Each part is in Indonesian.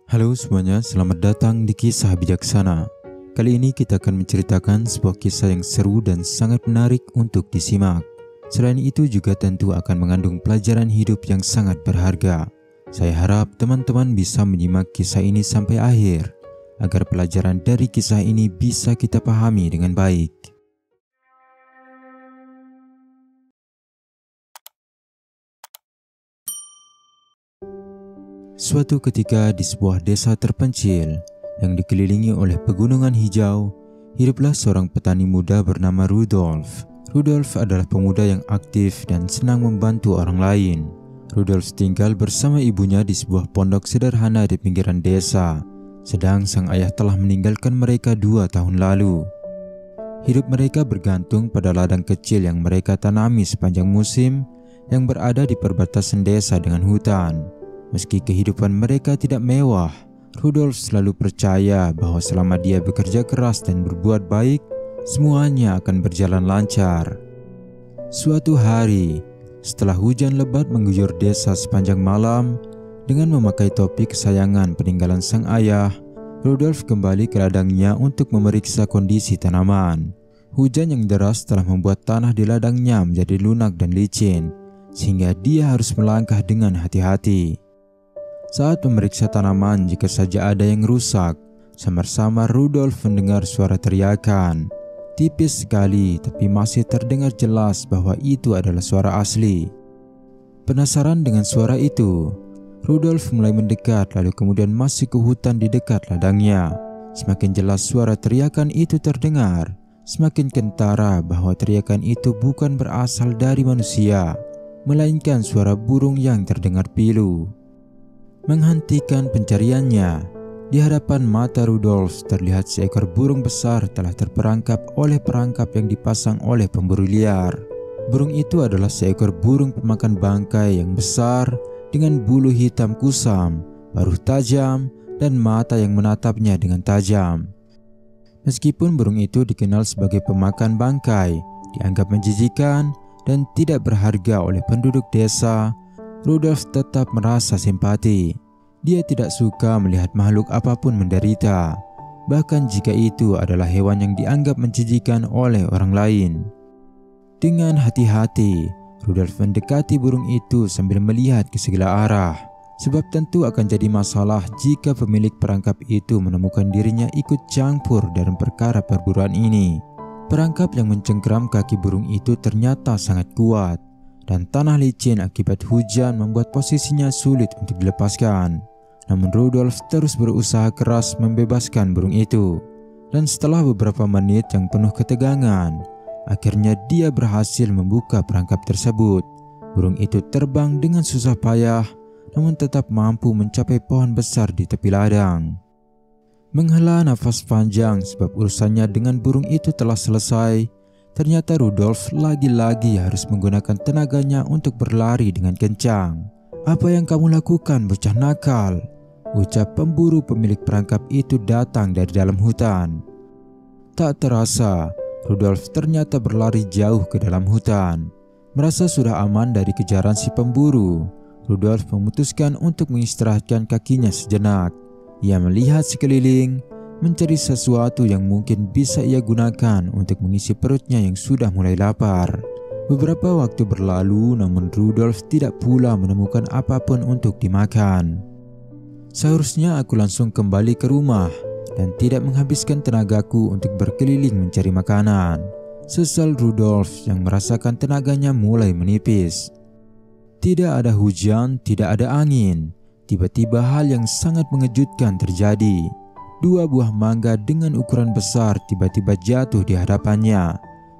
Halo semuanya, selamat datang di Kisah Bijaksana. Kali ini kita akan menceritakan sebuah kisah yang seru dan sangat menarik untuk disimak. Selain itu juga tentu akan mengandung pelajaran hidup yang sangat berharga. Saya harap teman-teman bisa menyimak kisah ini sampai akhir, agar pelajaran dari kisah ini bisa kita pahami dengan baik. Suatu ketika di sebuah desa terpencil yang dikelilingi oleh pegunungan hijau, hiduplah seorang petani muda bernama Rudolf. Rudolf adalah pemuda yang aktif dan senang membantu orang lain. Rudolf tinggal bersama ibunya di sebuah pondok sederhana di pinggiran desa, sedang sang ayah telah meninggalkan mereka 2 tahun lalu. Hidup mereka bergantung pada ladang kecil yang mereka tanami sepanjang musim yang berada di perbatasan desa dengan hutan. Meski kehidupan mereka tidak mewah, Rudolf selalu percaya bahwa selama dia bekerja keras dan berbuat baik, semuanya akan berjalan lancar. Suatu hari, setelah hujan lebat mengguyur desa sepanjang malam, dengan memakai topi kesayangan peninggalan sang ayah, Rudolf kembali ke ladangnya untuk memeriksa kondisi tanaman. Hujan yang deras telah membuat tanah di ladangnya menjadi lunak dan licin, sehingga dia harus melangkah dengan hati-hati. Saat memeriksa tanaman, jika saja ada yang rusak, samar-samar Rudolf mendengar suara teriakan. Tipis sekali, tapi masih terdengar jelas bahwa itu adalah suara asli. Penasaran dengan suara itu, Rudolf mulai mendekat lalu kemudian masuk ke hutan di dekat ladangnya. Semakin jelas suara teriakan itu terdengar, semakin kentara bahwa teriakan itu bukan berasal dari manusia, melainkan suara burung yang terdengar pilu. Menghentikan pencariannya, di hadapan mata Rudolf terlihat seekor burung besar telah terperangkap oleh perangkap yang dipasang oleh pemburu liar. Burung itu adalah seekor burung pemakan bangkai yang besar dengan bulu hitam kusam, paruh tajam, dan mata yang menatapnya dengan tajam. Meskipun burung itu dikenal sebagai pemakan bangkai, dianggap menjijikan dan tidak berharga oleh penduduk desa, Rudolf tetap merasa simpati. Dia tidak suka melihat makhluk apapun menderita, bahkan jika itu adalah hewan yang dianggap menjijikan oleh orang lain. Dengan hati-hati, Rudolf mendekati burung itu sambil melihat ke segala arah, sebab tentu akan jadi masalah jika pemilik perangkap itu menemukan dirinya ikut campur dalam perkara perburuan ini. Perangkap yang mencengkeram kaki burung itu ternyata sangat kuat, dan tanah licin akibat hujan membuat posisinya sulit untuk dilepaskan. Namun Rudolf terus berusaha keras membebaskan burung itu. Dan setelah beberapa menit yang penuh ketegangan, akhirnya dia berhasil membuka perangkap tersebut. Burung itu terbang dengan susah payah, namun tetap mampu mencapai pohon besar di tepi ladang. Menghela nafas panjang sebab urusannya dengan burung itu telah selesai, ternyata Rudolf lagi-lagi harus menggunakan tenaganya untuk berlari dengan kencang. "Apa yang kamu lakukan, bocah nakal?" ucap pemburu pemilik perangkap itu datang dari dalam hutan. Tak terasa, Rudolf ternyata berlari jauh ke dalam hutan. Merasa sudah aman dari kejaran si pemburu, Rudolf memutuskan untuk mengistirahatkan kakinya sejenak. Ia melihat sekeliling, mencari sesuatu yang mungkin bisa ia gunakan untuk mengisi perutnya yang sudah mulai lapar. Beberapa waktu berlalu, namun Rudolf tidak pula menemukan apapun untuk dimakan. "Seharusnya aku langsung kembali ke rumah dan tidak menghabiskan tenagaku untuk berkeliling mencari makanan," sesal Rudolf yang merasakan tenaganya mulai menipis. Tidak ada hujan, tidak ada angin. Tiba-tiba hal yang sangat mengejutkan terjadi. 2 buah mangga dengan ukuran besar tiba-tiba jatuh di hadapannya,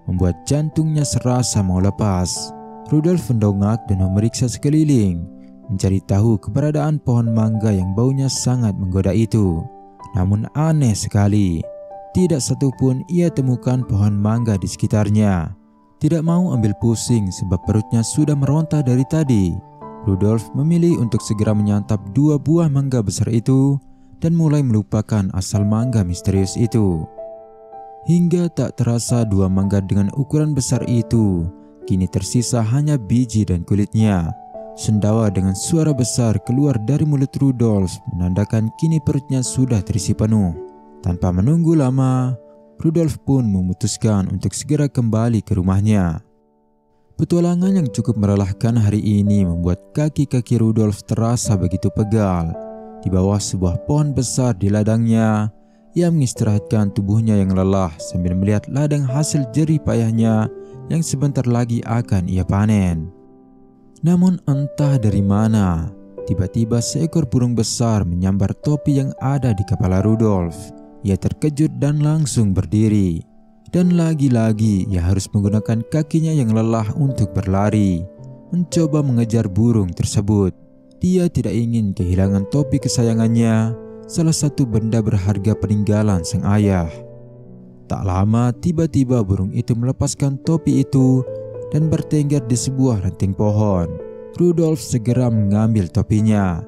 membuat jantungnya serasa mau lepas. Rudolf mendongak dan memeriksa sekeliling, mencari tahu keberadaan pohon mangga yang baunya sangat menggoda itu. Namun aneh sekali, tidak satupun ia temukan pohon mangga di sekitarnya. Tidak mau ambil pusing sebab perutnya sudah meronta dari tadi, Rudolf memilih untuk segera menyantap 2 buah mangga besar itu dan mulai melupakan asal mangga misterius itu. Hingga tak terasa 2 mangga dengan ukuran besar itu kini tersisa hanya biji dan kulitnya. Sendawa dengan suara besar keluar dari mulut Rudolf menandakan kini perutnya sudah terisi penuh. Tanpa menunggu lama, Rudolf pun memutuskan untuk segera kembali ke rumahnya. Petualangan yang cukup melelahkan hari ini membuat kaki-kaki Rudolf terasa begitu pegal. Di bawah sebuah pohon besar di ladangnya, ia mengistirahatkan tubuhnya yang lelah sambil melihat ladang hasil jerih payahnya yang sebentar lagi akan ia panen. Namun entah dari mana, tiba-tiba seekor burung besar menyambar topi yang ada di kepala Rudolf. Ia terkejut dan langsung berdiri. Dan lagi-lagi ia harus menggunakan kakinya yang lelah untuk berlari, mencoba mengejar burung tersebut. Dia tidak ingin kehilangan topi kesayangannya, salah satu benda berharga peninggalan sang ayah. Tak lama tiba-tiba burung itu melepaskan topi itu dan bertengger di sebuah ranting pohon. Rudolf segera mengambil topinya.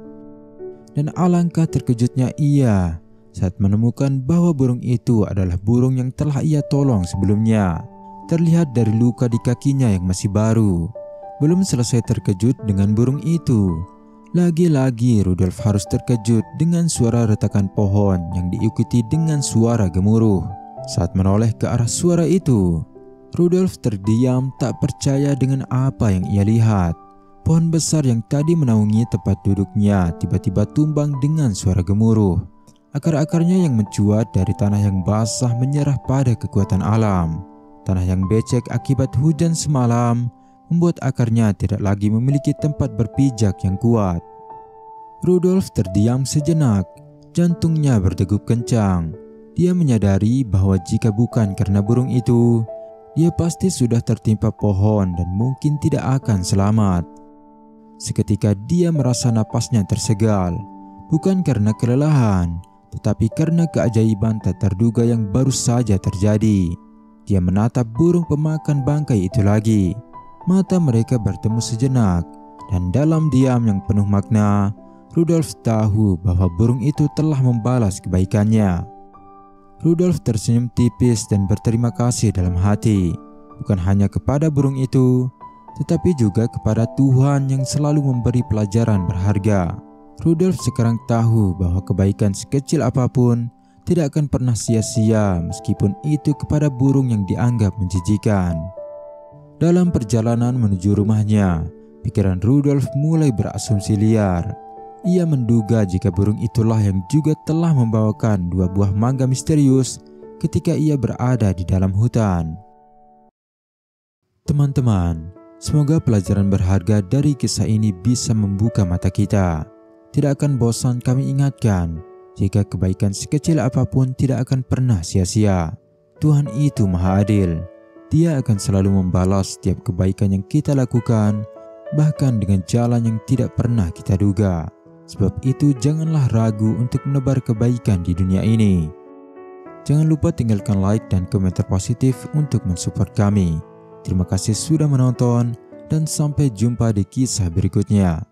Dan alangkah terkejutnya ia saat menemukan bahwa burung itu adalah burung yang telah ia tolong sebelumnya. Terlihat dari luka di kakinya yang masih baru. Belum selesai terkejut dengan burung itu, lagi-lagi Rudolf harus terkejut dengan suara retakan pohon yang diikuti dengan suara gemuruh. Saat menoleh ke arah suara itu, Rudolf terdiam tak percaya dengan apa yang ia lihat. Pohon besar yang tadi menaungi tempat duduknya tiba-tiba tumbang dengan suara gemuruh. Akar-akarnya yang mencuat dari tanah yang basah menyerah pada kekuatan alam. Tanah yang becek akibat hujan semalam membuat akarnya tidak lagi memiliki tempat berpijak yang kuat. Rudolf terdiam sejenak, jantungnya berdegup kencang. Dia menyadari bahwa jika bukan karena burung itu, dia pasti sudah tertimpa pohon dan mungkin tidak akan selamat. Seketika dia merasa napasnya tersegal, bukan karena kelelahan, tetapi karena keajaiban tak terduga yang baru saja terjadi. Dia menatap burung pemakan bangkai itu lagi. Mata mereka bertemu sejenak, dan dalam diam yang penuh makna, Rudolf tahu bahwa burung itu telah membalas kebaikannya. Rudolf tersenyum tipis dan berterima kasih dalam hati, bukan hanya kepada burung itu, tetapi juga kepada Tuhan yang selalu memberi pelajaran berharga. Rudolf sekarang tahu bahwa kebaikan sekecil apapun tidak akan pernah sia-sia meskipun itu kepada burung yang dianggap menjijikan. Dalam perjalanan menuju rumahnya, pikiran Rudolf mulai berasumsi liar. Ia menduga jika burung itulah yang juga telah membawakan 2 buah mangga misterius ketika ia berada di dalam hutan. Teman-teman, semoga pelajaran berharga dari kisah ini bisa membuka mata kita. Tidak akan bosan kami ingatkan, jika kebaikan sekecil apapun tidak akan pernah sia-sia. Tuhan itu Maha Adil. Dia akan selalu membalas setiap kebaikan yang kita lakukan, bahkan dengan jalan yang tidak pernah kita duga. Sebab itu janganlah ragu untuk menebar kebaikan di dunia ini. Jangan lupa tinggalkan like dan komentar positif untuk mensupport kami. Terima kasih sudah menonton dan sampai jumpa di kisah berikutnya.